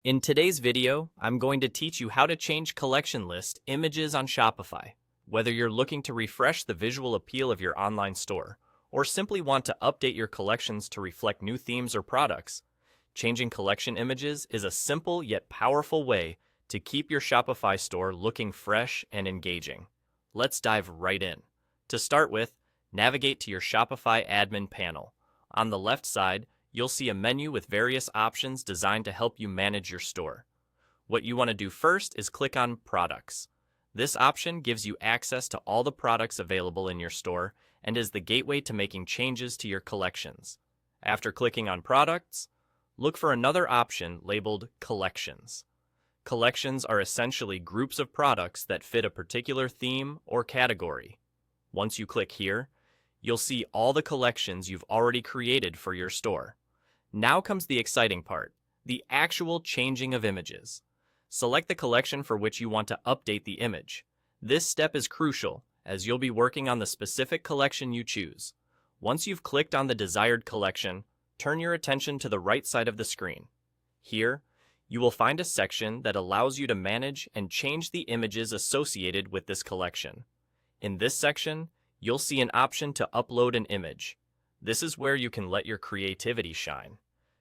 In today's video, I'm going to teach you how to change collection list images on Shopify. Whether you're looking to refresh the visual appeal of your online store, or simply want to update your collections to reflect new themes or products, changing collection images is a simple yet powerful way to keep your Shopify store looking fresh and engaging. Let's dive right in. To start with, navigate to your Shopify admin panel. On the left side, you'll see a menu with various options designed to help you manage your store. What you want to do first is click on Products. This option gives you access to all the products available in your store and is the gateway to making changes to your collections. After clicking on Products, look for another option labeled Collections. Collections are essentially groups of products that fit a particular theme or category. Once you click here, you'll see all the collections you've already created for your store. Now comes the exciting part, the actual changing of images. Select the collection for which you want to update the image. This step is crucial, as you'll be working on the specific collection you choose. Once you've clicked on the desired collection, turn your attention to the right side of the screen. Here, you will find a section that allows you to manage and change the images associated with this collection. In this section, you'll see an option to upload an image. This is where you can let your creativity shine.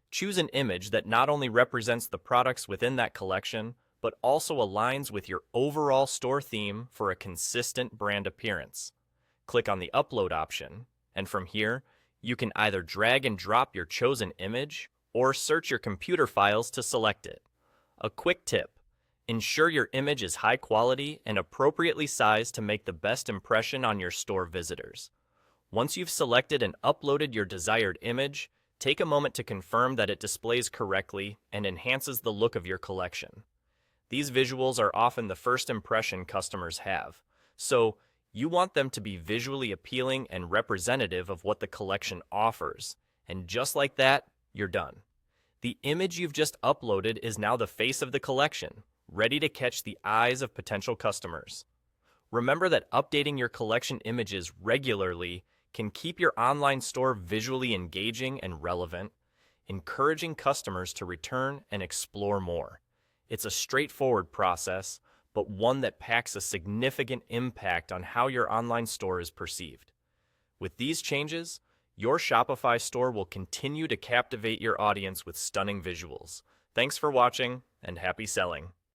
Choose an image that not only represents the products within that collection, but also aligns with your overall store theme for a consistent brand appearance. Click on the Upload option, and from here, you can either drag and drop your chosen image or search your computer files to select it. A quick tip: ensure your image is high quality and appropriately sized to make the best impression on your store visitors. Once you've selected and uploaded your desired image, take a moment to confirm that it displays correctly and enhances the look of your collection. These visuals are often the first impression customers have, so you want them to be visually appealing and representative of what the collection offers. And just like that, you're done. The image you've just uploaded is now the face of the collection, ready to catch the eyes of potential customers. Remember that updating your collection images regularly can keep your online store visually engaging and relevant, encouraging customers to return and explore more. It's a straightforward process, but one that packs a significant impact on how your online store is perceived. With these changes, your Shopify store will continue to captivate your audience with stunning visuals. Thanks for watching, and happy selling.